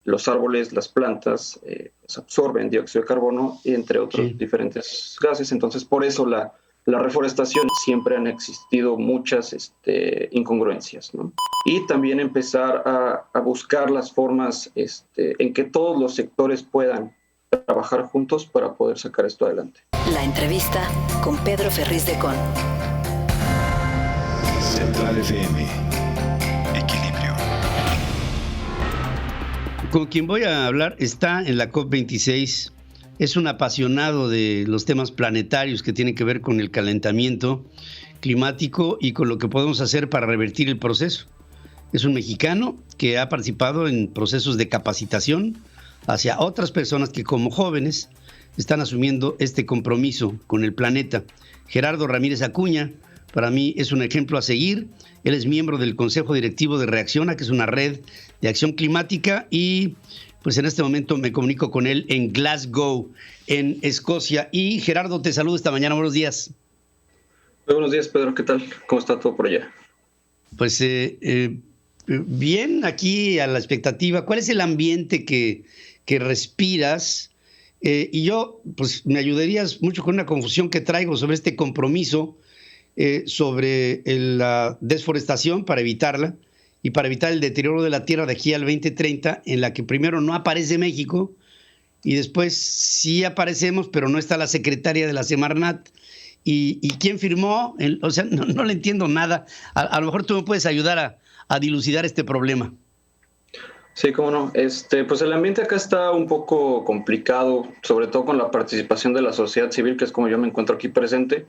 los árboles, las plantas, pues absorben dióxido de carbono, entre otros diferentes gases. Entonces, por eso la reforestación siempre han existido muchas incongruencias, ¿no? Y también empezar a buscar las formas en que todos los sectores puedan trabajar juntos para poder sacar esto adelante. La entrevista con Pedro Ferriz de Con. Central FM. Equilibrio. Con quien voy a hablar está en la COP26. Es un apasionado de los temas planetarios que tienen que ver con el calentamiento climático y con lo que podemos hacer para revertir el proceso. Es un mexicano que ha participado en procesos de capacitación hacia otras personas que, como jóvenes, están asumiendo este compromiso con el planeta. Gerardo Ramírez Acuña, para mí es un ejemplo a seguir. Él es miembro del Consejo Directivo de Reacciona, que es una red de acción climática, y pues en este momento me comunico con él en Glasgow, en Escocia. Y Gerardo, te saludo esta mañana. Buenos días. Muy buenos días, Pedro. ¿Qué tal? ¿Cómo está todo por allá? Pues bien, aquí a la expectativa. ¿Cuál es el ambiente que respiras? Y yo, pues me ayudarías mucho con una confusión que traigo sobre este compromiso sobre la desforestación para evitarla y para evitar el deterioro de la tierra de aquí al 2030, en la que primero no aparece México y después sí aparecemos, pero no está la secretaria de la Semarnat. ¿Y quién firmó? O sea, no le entiendo nada. A lo mejor tú me puedes ayudar a dilucidar este problema. Sí, cómo no. Pues el ambiente acá está un poco complicado, sobre todo con la participación de la sociedad civil, que es como yo me encuentro aquí presente,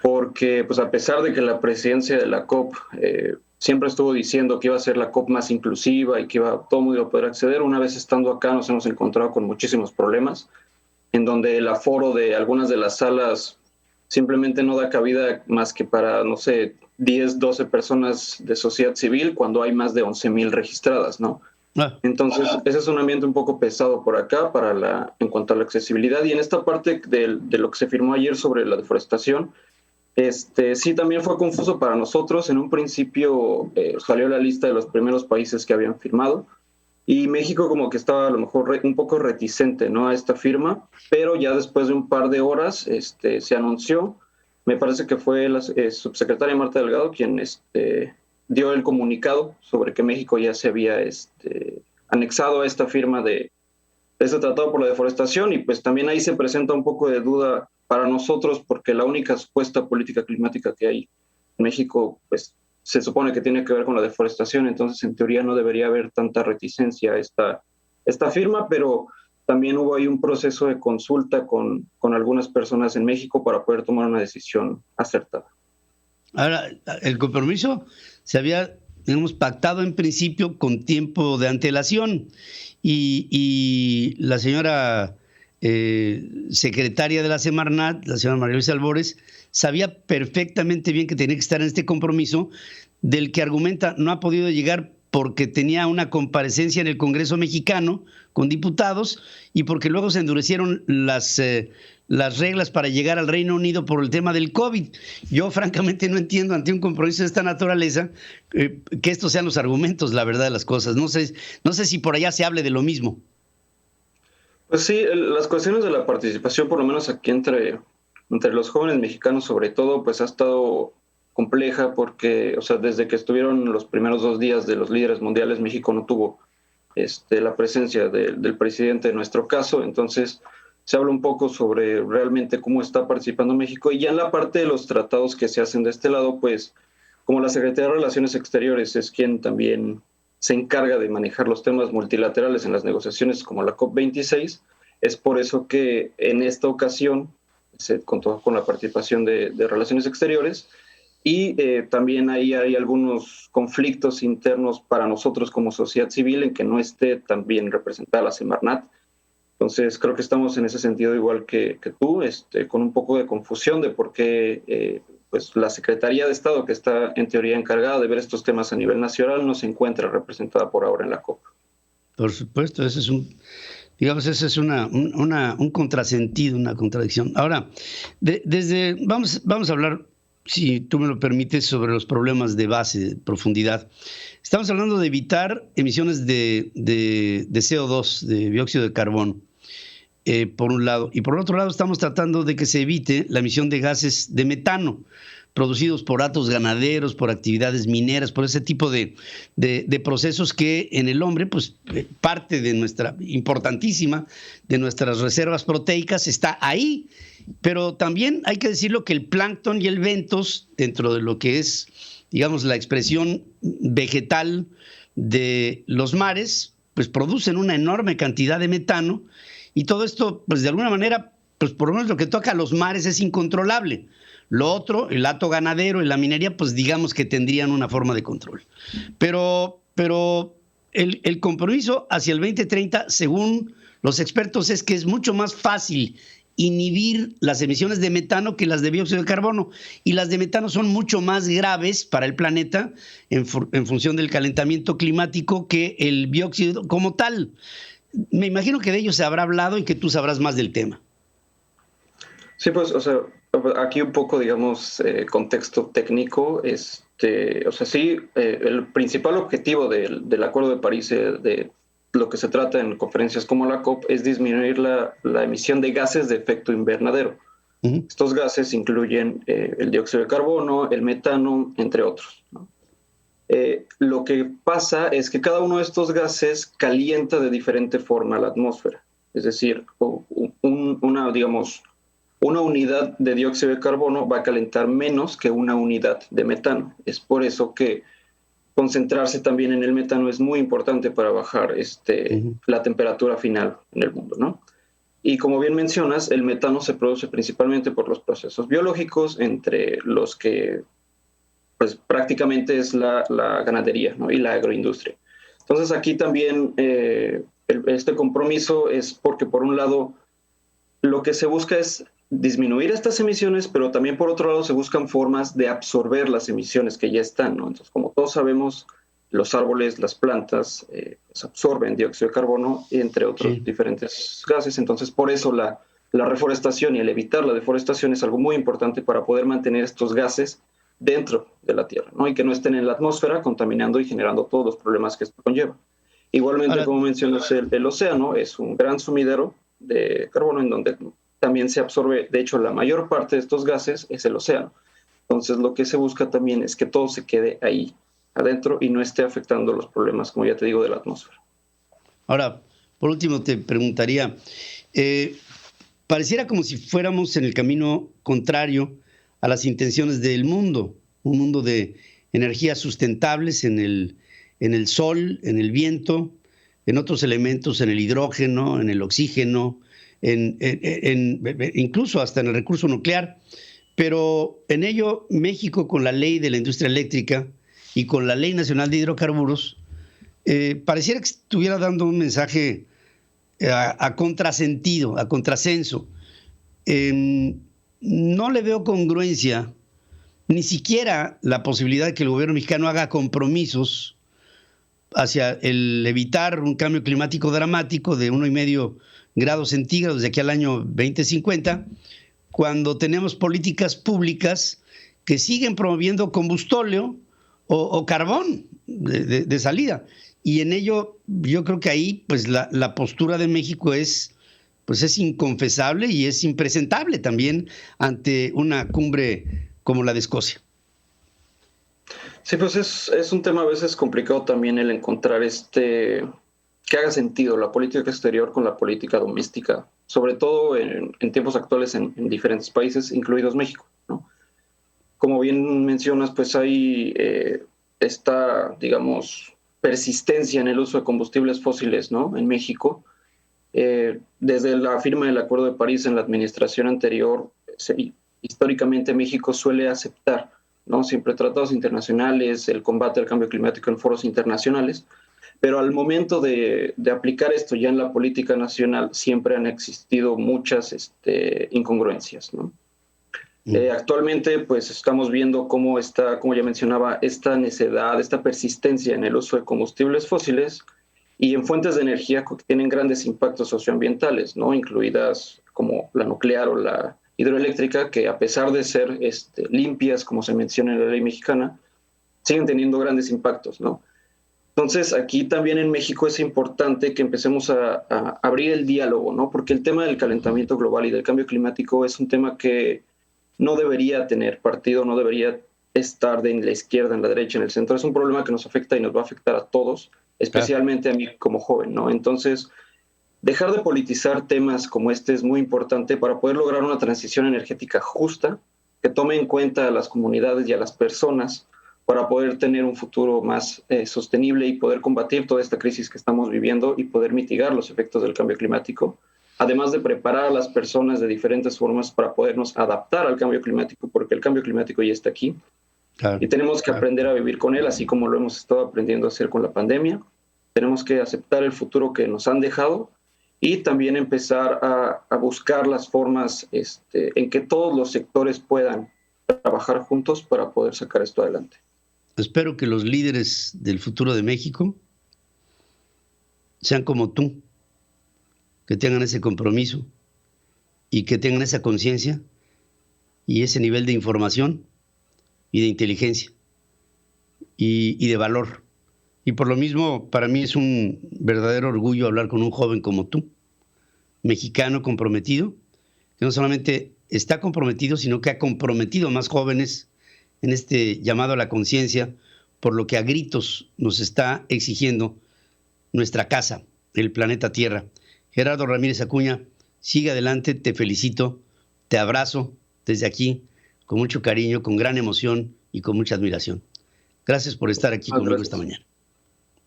porque pues a pesar de que la presidencia de la COP siempre estuvo diciendo que iba a ser la COP más inclusiva y que todo el mundo iba a poder acceder, una vez estando acá nos hemos encontrado con muchísimos problemas, en donde el aforo de algunas de las salas simplemente no da cabida más que para, no sé, 10, 12 personas de sociedad civil, cuando hay más de 11,000 registradas, ¿no? Entonces, ese es un ambiente un poco pesado por acá en cuanto a la accesibilidad. Y en esta parte de lo que se firmó ayer sobre la deforestación, sí también fue confuso para nosotros. En un principio salió la lista de los primeros países que habían firmado y México como que estaba a lo mejor un poco reticente, ¿no?, a esta firma, pero ya después de un par de horas se anunció. Me parece que fue la subsecretaria Marta Delgado quien dio el comunicado sobre que México ya se había anexado a esta firma de este tratado por la deforestación, y pues también ahí se presenta un poco de duda para nosotros, porque la única supuesta política climática que hay en México pues se supone que tiene que ver con la deforestación. Entonces en teoría no debería haber tanta reticencia a esta firma, pero también hubo ahí un proceso de consulta con algunas personas en México para poder tomar una decisión acertada. Ahora, el compromiso se había, digamos, pactado en principio con tiempo de antelación y la señora secretaria de la Semarnat, la señora María Luisa Albores, sabía perfectamente bien que tenía que estar en este compromiso, del que argumenta no ha podido llegar porque tenía una comparecencia en el Congreso mexicano con diputados y porque luego se endurecieron las reglas para llegar al Reino Unido por el tema del COVID. Yo francamente no entiendo, ante un compromiso de esta naturaleza, que estos sean los argumentos, la verdad de las cosas. No sé si por allá se hable de lo mismo. Pues sí, las cuestiones de la participación, por lo menos aquí entre los jóvenes mexicanos sobre todo, pues ha estado compleja porque, o sea, desde que estuvieron los primeros 2 días de los líderes mundiales, México no tuvo la presencia del presidente en nuestro caso. Entonces se habla un poco sobre realmente cómo está participando México, y ya en la parte de los tratados que se hacen de este lado, pues como la Secretaría de Relaciones Exteriores es quien también se encarga de manejar los temas multilaterales en las negociaciones como la COP26, es por eso que en esta ocasión se contó con la participación de Relaciones Exteriores. Y también ahí hay algunos conflictos internos para nosotros como sociedad civil en que no esté tan bien representada la Semarnat. Entonces creo que estamos en ese sentido igual que tú, con un poco de confusión de por qué pues la Secretaría de Estado, que está en teoría encargada de ver estos temas a nivel nacional, no se encuentra representada por ahora en la COP. Por supuesto, ese es un contrasentido, una contradicción. Ahora, vamos a hablar si tú me lo permites, sobre los problemas de base, de profundidad. Estamos hablando de evitar emisiones de CO2, de dióxido de carbono, por un lado. Y por otro lado, estamos tratando de que se evite la emisión de gases de metano, producidos por hatos ganaderos, por actividades mineras, por ese tipo de procesos que en el hombre, pues parte de nuestra, importantísima, de nuestras reservas proteicas está ahí. Pero también hay que decirlo que el plancton y el bentos, dentro de lo que es, digamos, la expresión vegetal de los mares, pues producen una enorme cantidad de metano, y todo esto, pues de alguna manera, pues por lo menos lo que toca a los mares es incontrolable. Lo otro, el hato ganadero y la minería, pues digamos que tendrían una forma de control. Pero el compromiso hacia el 2030, según los expertos, es que es mucho más fácil inhibir las emisiones de metano que las de dióxido de carbono. Y las de metano son mucho más graves para el planeta en función del calentamiento climático que el dióxido como tal. Me imagino que de ello se habrá hablado y que tú sabrás más del tema. Sí, pues, o sea, aquí un poco, digamos, contexto técnico. O sea, sí, el principal objetivo del Acuerdo de París, de lo que se trata en conferencias como la COP, es disminuir la emisión de gases de efecto invernadero. Uh-huh. Estos gases incluyen el dióxido de carbono, el metano, entre otros, ¿no? Lo que pasa es que cada uno de estos gases calienta de diferente forma la atmósfera. Es decir, una unidad de dióxido de carbono va a calentar menos que una unidad de metano. Es por eso que concentrarse también en el metano es muy importante para bajar la temperatura final en el mundo, ¿no? Y como bien mencionas, el metano se produce principalmente por los procesos biológicos, entre los que pues prácticamente es la ganadería, ¿no? Y la agroindustria. Entonces aquí también este compromiso es porque, por un lado, lo que se busca es disminuir estas emisiones, pero también por otro lado se buscan formas de absorber las emisiones que ya están, ¿no? Entonces, como todos sabemos, los árboles, las plantas pues absorben dióxido de carbono y entre otros diferentes gases. Entonces, por eso la reforestación y el evitar la deforestación es algo muy importante para poder mantener estos gases dentro de la Tierra, ¿no? Y que no estén en la atmósfera contaminando y generando todos los problemas que esto conlleva. Igualmente, ahora, como mencionas, el océano es un gran sumidero de carbono en donde también se absorbe, de hecho, la mayor parte de estos gases es el océano. Entonces, lo que se busca también es que todo se quede ahí, adentro, y no esté afectando los problemas, como ya te digo, de la atmósfera. Ahora, por último, te preguntaría, pareciera como si fuéramos en el camino contrario a las intenciones del mundo, un mundo de energías sustentables en el sol, en el viento, en otros elementos, en el hidrógeno, en el oxígeno, incluso hasta en el recurso nuclear. Pero en ello, México, con la ley de la industria eléctrica y con la Ley Nacional de Hidrocarburos, pareciera que estuviera dando un mensaje a contrasentido, a contrasenso. No le veo congruencia, ni siquiera la posibilidad de que el gobierno mexicano haga compromisos hacia el evitar un cambio climático dramático de 1,5 grados centígrados de aquí al año 2050, cuando tenemos políticas públicas que siguen promoviendo combustóleo o carbón de salida. Y en ello yo creo que ahí pues la postura de México es inconfesable y es impresentable también ante una cumbre como la de Escocia. Sí, pues es un tema a veces complicado también el encontrar que haga sentido la política exterior con la política doméstica, sobre todo en tiempos actuales en diferentes países, incluidos México, ¿no? Como bien mencionas, pues hay esta, digamos, persistencia en el uso de combustibles fósiles, ¿no? En México. Desde la firma del Acuerdo de París en la administración anterior, históricamente México suele aceptar, ¿no? Siempre tratados internacionales, el combate al cambio climático en foros internacionales, pero al momento de aplicar esto ya en la política nacional siempre han existido muchas incongruencias, ¿no? Actualmente pues estamos viendo cómo está, como ya mencionaba, esta necedad, esta persistencia en el uso de combustibles fósiles y en fuentes de energía que tienen grandes impactos socioambientales, ¿no? Incluidas como la nuclear o la hidroeléctrica que, a pesar de ser limpias, como se menciona en la ley mexicana, siguen teniendo grandes impactos, ¿no? Entonces, aquí también en México es importante que empecemos a abrir el diálogo, ¿no? Porque el tema del calentamiento global y del cambio climático es un tema que no debería tener partido, no debería estar en la izquierda, en la derecha, en el centro. Es un problema que nos afecta y nos va a afectar a todos, especialmente a mí como joven, ¿no? Entonces, dejar de politizar temas como este es muy importante para poder lograr una transición energética justa que tome en cuenta a las comunidades y a las personas para poder tener un futuro más sostenible y poder combatir toda esta crisis que estamos viviendo y poder mitigar los efectos del cambio climático, además de preparar a las personas de diferentes formas para podernos adaptar al cambio climático, porque el cambio climático ya está aquí. Claro, y tenemos que aprender a vivir con él, así como lo hemos estado aprendiendo a hacer con la pandemia. Tenemos que aceptar el futuro que nos han dejado y también empezar a buscar las formas en que todos los sectores puedan trabajar juntos para poder sacar esto adelante. Espero que los líderes del futuro de México sean como tú, que tengan ese compromiso y que tengan esa conciencia y ese nivel de información y de inteligencia y de valor. Y por lo mismo, para mí es un verdadero orgullo hablar con un joven como tú, mexicano comprometido, que no solamente está comprometido, sino que ha comprometido a más jóvenes en este llamado a la conciencia, por lo que a gritos nos está exigiendo nuestra casa, el planeta Tierra. Gerardo Ramírez Acuña, sigue adelante, te felicito, te abrazo desde aquí, con mucho cariño, con gran emoción y con mucha admiración. Gracias por estar aquí conmigo esta mañana.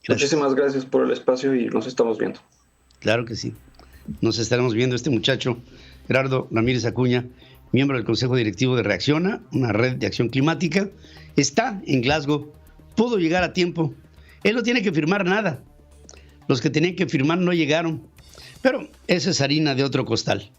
Gracias. Muchísimas gracias por el espacio y nos estamos viendo. Claro que sí. Nos estaremos viendo. Este muchacho, Gerardo Ramírez Acuña, miembro del Consejo Directivo de Reacciona, una red de acción climática, está en Glasgow, pudo llegar a tiempo. Él no tiene que firmar nada. Los que tenían que firmar no llegaron. Pero esa es harina de otro costal.